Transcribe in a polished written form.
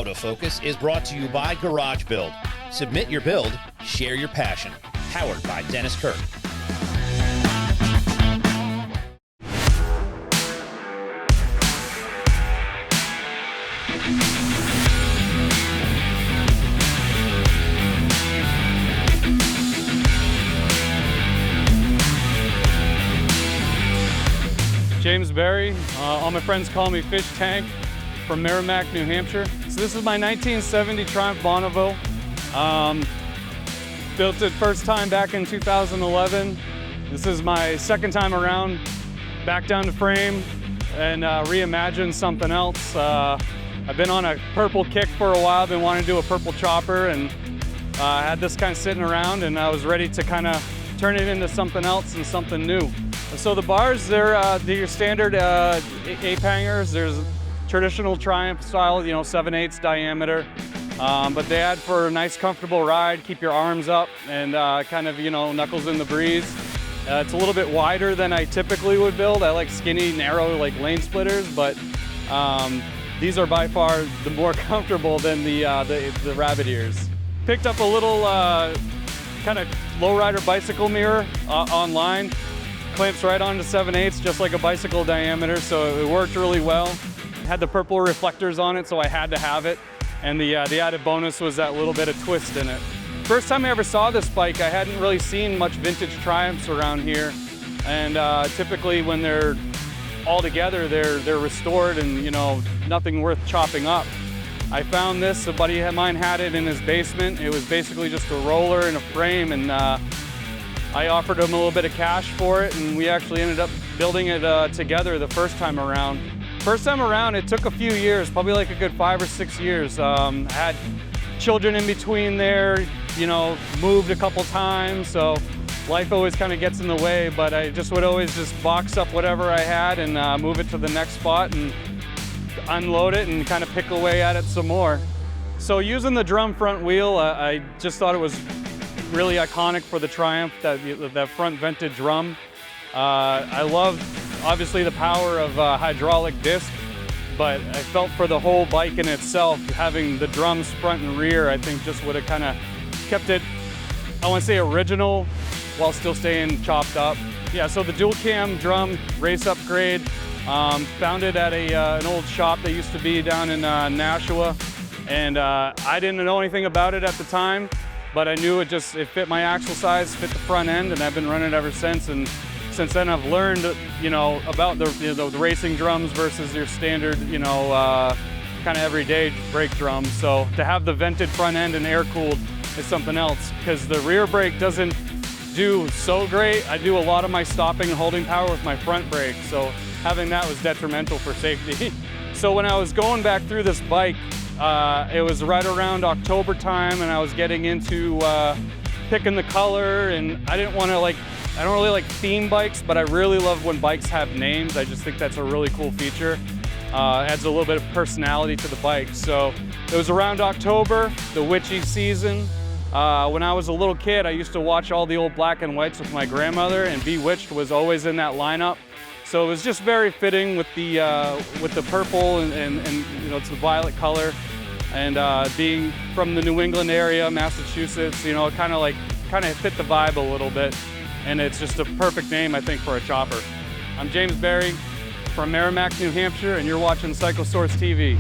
Out of Focus is brought to you by Garage Build. Submit your build, share your passion. Powered by Dennis Kirk. James Berry, all my friends call me Fish Tank, from Marramac, New Hampshire. So this is my 1970 Triumph Bonneville. Built it first time back in 2011. This is my second time around, back down to frame and reimagined something else. I've been on a purple kick for a while, been wanting to do a purple chopper, and I had this kind of sitting around, and I was ready to kind of turn it into something else and something new. So the bars, they're your standard ape hangers. There's traditional Triumph style, 7/8 diameter. But they add for a nice comfortable ride, keep your arms up and kind of, knuckles in the breeze. It's a little bit wider than I typically would build. I like skinny, narrow, like lane splitters, but these are by far the more comfortable than the rabbit ears. Picked up a little kind of lowrider bicycle mirror online. Clamps right onto 7/8, just like a bicycle diameter, so it worked really well. Had the purple reflectors on it, so I had to have it. And the added bonus was that little bit of twist in it. First time I ever saw this bike, I hadn't really seen much vintage Triumphs around here. And typically when they're all together, they're restored and nothing worth chopping up. I found this, a buddy of mine had it in his basement. It was basically just a roller and a frame, and I offered him a little bit of cash for it, and we actually ended up building it together the first time around. First time around, it took a few years, probably like a good 5 or 6 years. I had children in between there, moved a couple times, so life always kind of gets in the way, but I just would always just box up whatever I had and move it to the next spot and unload it and kind of pick away at it some more. So using the drum front wheel, I just thought it was really iconic for the Triumph, that front vented drum. I love, obviously, the power of hydraulic disc, but I felt for the whole bike in itself, having the drums front and rear, I think just would have kind of kept it, I want to say original, while still staying chopped up. Yeah, so the dual cam drum race upgrade, found it at an old shop that used to be down in Nashua, and I didn't know anything about it at the time. But I knew it fit my axle size, fit the front end, and I've been running it ever since. And since then, I've learned, about the racing drums versus your standard, kind of everyday brake drums. So to have the vented front end and air cooled is something else, because the rear brake doesn't do so great. I do a lot of my stopping and holding power with my front brake, so having that was detrimental for safety. So when I was going back through this bike, it was right around October time, and I was getting into picking the color, and I don't really like theme bikes, but I really love when bikes have names. I just think that's a really cool feature. Adds a little bit of personality to the bike. So it was around October, the witchy season. When I was a little kid, I used to watch all the old black and whites with my grandmother, and Bewitched was always in that lineup. So it was just very fitting with the purple and it's the violet color. And being from the New England area, Massachusetts, it kind of fit the vibe a little bit. And it's just a perfect name, I think, for a chopper. I'm James Berry from Marramac, New Hampshire, and you're watching Cyclosource TV.